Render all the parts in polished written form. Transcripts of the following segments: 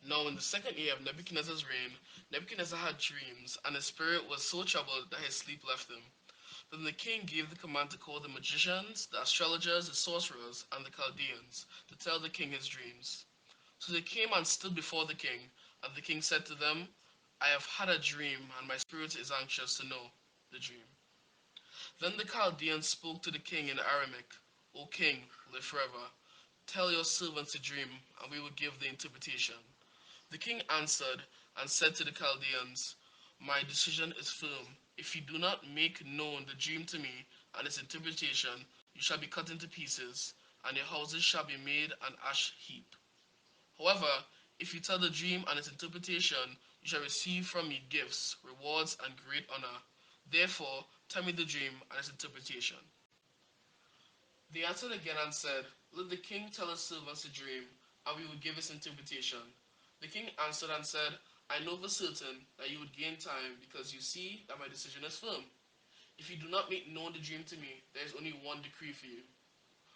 Now, in the second year of Nebuchadnezzar's reign, Nebuchadnezzar had dreams, and his spirit was so troubled that his sleep left him. Then the king gave the command to call the magicians, the astrologers, the sorcerers, and the Chaldeans to tell the king his dreams. So they came and stood before the king, and the king said to them, I have had a dream, and my spirit is anxious to know the dream. Then the Chaldeans spoke to the king in Aramaic, O king, live forever. Tell your servants the dream, and we will give the interpretation. The king answered and said to the Chaldeans, My decision is firm. If you do not make known the dream to me and its interpretation, you shall be cut into pieces, and your houses shall be made an ash heap. However, if you tell the dream and its interpretation, you shall receive from me gifts, rewards, and great honor. Therefore, tell me the dream and its interpretation. They answered again and said, Let the king tell his servants the dream, and we will give its interpretation. The king answered and said, I know for certain that you would gain time, because you see that my decision is firm. If you do not make known the dream to me, there is only one decree for you.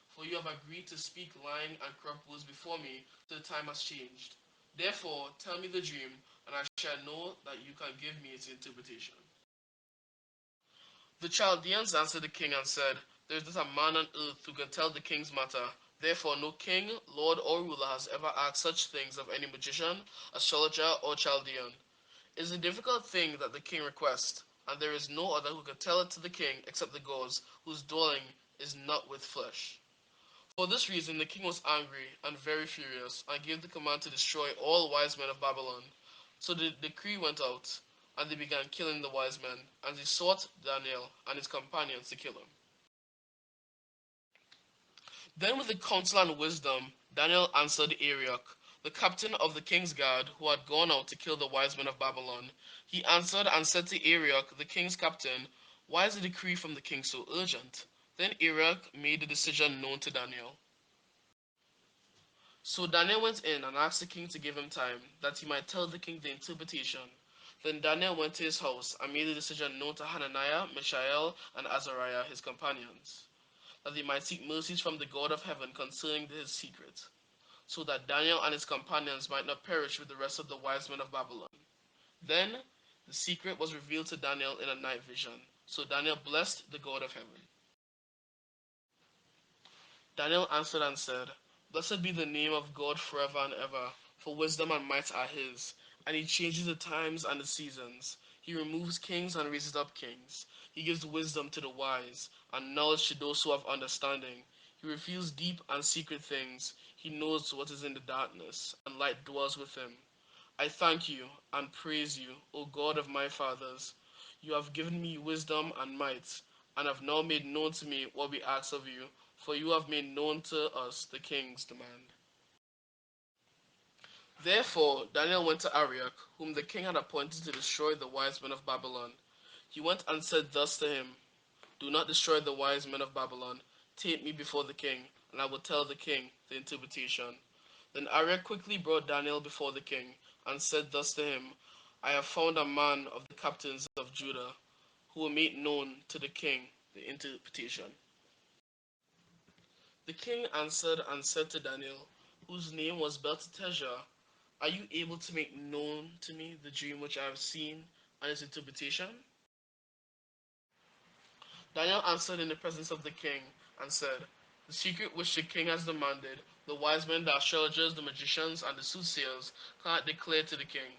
For you have agreed to speak lying and corrupt words before me till the time has changed. Therefore, tell me the dream, and I shall know that you can give me its interpretation. The Chaldeans answered the king and said, There is not a man on earth who can tell the king's matter. Therefore, no king, lord, or ruler has ever asked such things of any magician, astrologer, or Chaldean. It is a difficult thing that the king requests, and there is no other who can tell it to the king except the gods, whose dwelling is not with flesh. For this reason, the king was angry and very furious, and gave the command to destroy all wise men of Babylon. So the decree went out, and they began killing the wise men, and they sought Daniel and his companions to kill him. Then, with the counsel and wisdom, Daniel answered Arioch, the captain of the king's guard, who had gone out to kill the wise men of Babylon. He answered and said to Arioch, the king's captain, Why is the decree from the king so urgent? Then Arioch made the decision known to Daniel. So Daniel went in and asked the king to give him time, that he might tell the king the interpretation. Then Daniel went to his house and made the decision known to Hananiah, Mishael, and Azariah, his companions, that they might seek mercies from the God of heaven concerning his secret, so that Daniel and his companions might not perish with the rest of the wise men of Babylon. Then the secret was revealed to Daniel in a night vision. So Daniel blessed the God of heaven. Daniel answered and said, Blessed be the name of God forever and ever, for wisdom and might are his, and he changes the times and the seasons. He removes kings and raises up kings. He gives wisdom to the wise, and knowledge to those who have understanding. He reveals deep and secret things. He knows what is in the darkness, and light dwells with him. I thank you and praise you, O God of my fathers. You have given me wisdom and might, and have now made known to me what we ask of you, for you have made known to us the king's demand. Therefore Daniel went to Arioch, whom the king had appointed to destroy the wise men of Babylon. He went and said thus to him, Do not destroy the wise men of Babylon. Take me before the king, and I will tell the king the interpretation. Then Arioch quickly brought Daniel before the king, and said thus to him, I have found a man of the captains of Judah, who will make known to the king the interpretation. The king answered and said to Daniel, whose name was Belteshazzar, Are you able to make known to me the dream which I have seen and its interpretation? Daniel answered in the presence of the king and said, The secret which the king has demanded, the wise men, the astrologers, the magicians, and the soothsayers cannot declare to the king.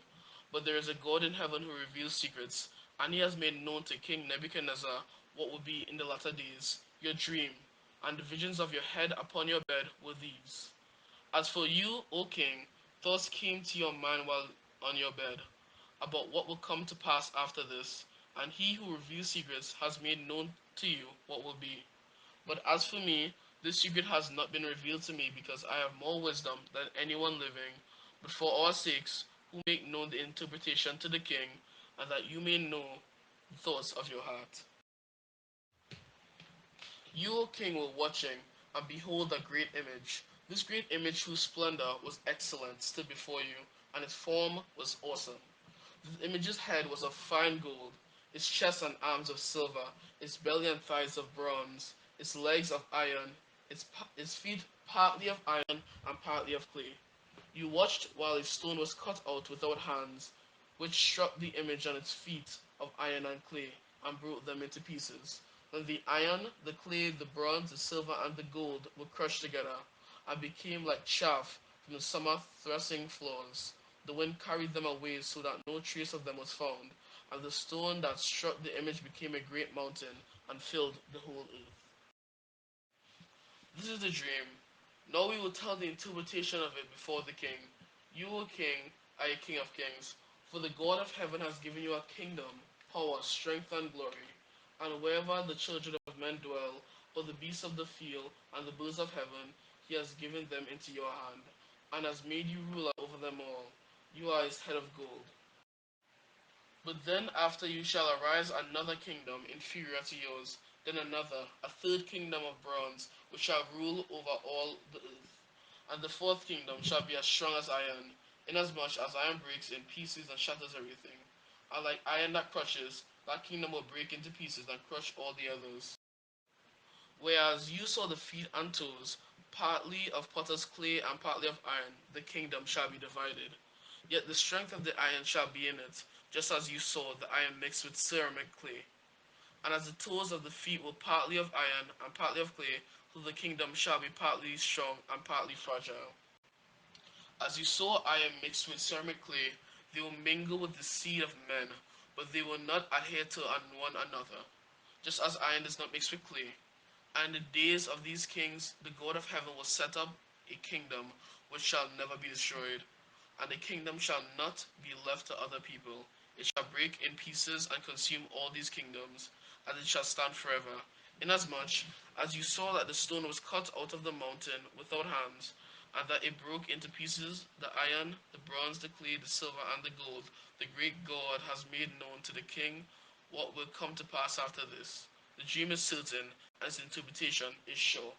But there is a God in heaven who reveals secrets, and he has made known to King Nebuchadnezzar what will be in the latter days. Your dream and the visions of your head upon your bed were these. As for you, O king, thoughts came to your mind while on your bed, about what will come to pass after this, and he who reveals secrets has made known to you what will be. But as for me, this secret has not been revealed to me, because I have more wisdom than anyone living. But for our sakes, who make known the interpretation to the king, and that you may know the thoughts of your heart. You, O king, were watching, and behold a great image. This great image, whose splendor was excellent, stood before you, and its form was awesome. The image's head was of fine gold, its chest and arms of silver, its belly and thighs of bronze, its legs of iron, its feet partly of iron and partly of clay. You watched while a stone was cut out without hands, which struck the image on its feet of iron and clay, and broke them into pieces. Then the iron, the clay, the bronze, the silver, and the gold were crushed together, and became like chaff from the summer threshing floors. The wind carried them away so that no trace of them was found, and the stone that struck the image became a great mountain, and filled the whole earth. This is the dream. Now we will tell the interpretation of it before the king. You, O king, are a king of kings, for the God of heaven has given you a kingdom, power, strength, and glory. And wherever the children of men dwell, or the beasts of the field, and the birds of heaven, he has given them into your hand, and has made you ruler over them all. You are his head of gold. But then after you shall arise another kingdom inferior to yours, then another, a third kingdom of bronze, which shall rule over all the earth. And the fourth kingdom shall be as strong as iron, inasmuch as iron breaks in pieces and shatters everything. And like iron that crushes, that kingdom will break into pieces and crush all the others. Whereas you saw the feet and toes, partly of potter's clay and partly of iron, the kingdom shall be divided. Yet the strength of the iron shall be in it, just as you saw the iron mixed with ceramic clay. And as the toes of the feet were partly of iron and partly of clay, so the kingdom shall be partly strong and partly fragile. As you saw iron mixed with ceramic clay, they will mingle with the seed of men, but they will not adhere to one another, just as iron does not mix with clay. And in the days of these kings, the God of heaven will set up a kingdom which shall never be destroyed, and the kingdom shall not be left to other people. It shall break in pieces and consume all these kingdoms, and it shall stand forever. Inasmuch as you saw that the stone was cut out of the mountain without hands, and that it broke into pieces the iron, the bronze, the clay, the silver, and the gold, the great God has made known to the king what will come to pass after this. The dream is certain, and its interpretation is sure.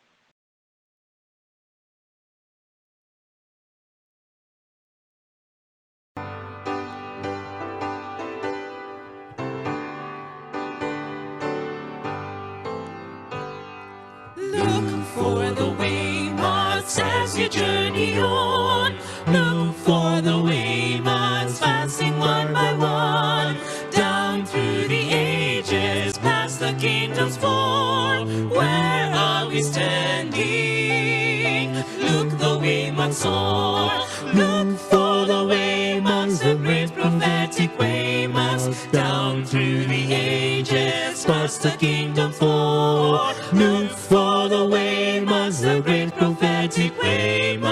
Look for the waymarks as you journey on. Look for the waymarks passing one by one, down through the ages, past the kingdom's fall. Where are we standing? Look the waymarks soar. Look for the waymarks, the great prophetic waymarks, down through the ages, past the kingdom's fall. Look for the waymarks, the great prophetic waymarks.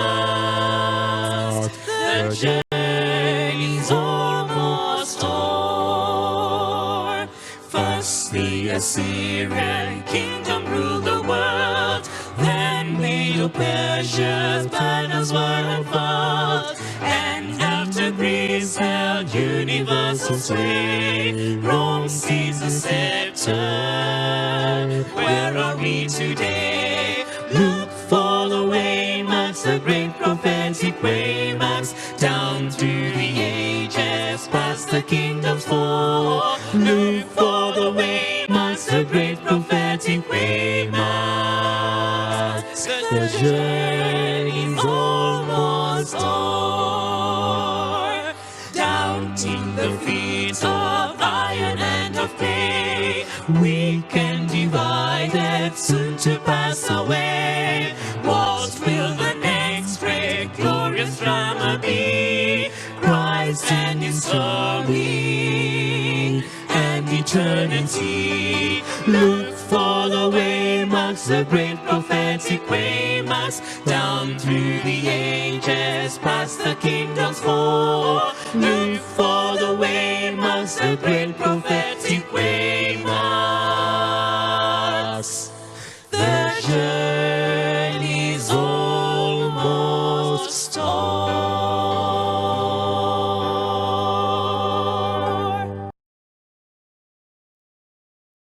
The journey's almost o'er. First the Assyrian kingdom ruled the world, then Medo-Persia's banners were unfurled, and after Greece held universal sway, Rome seized the scepter. Where are we today? Look for the waymarks, the great prophetic waymarks, down through the ages, past the kingdom's fall. Look for the waymarks, the great prophetic waymarks. The journey's almost o'er. Doubting the feet of iron and of clay, weak and divided, soon to pass away. What will the next great glorious drama be? Christ and his coming and eternity. Look for the waymarks, the great prophetic waymarks, down through the ages, past the kingdom's fall. Look for the waymarks, the great prophetic waymarks. The journey's almost o'er.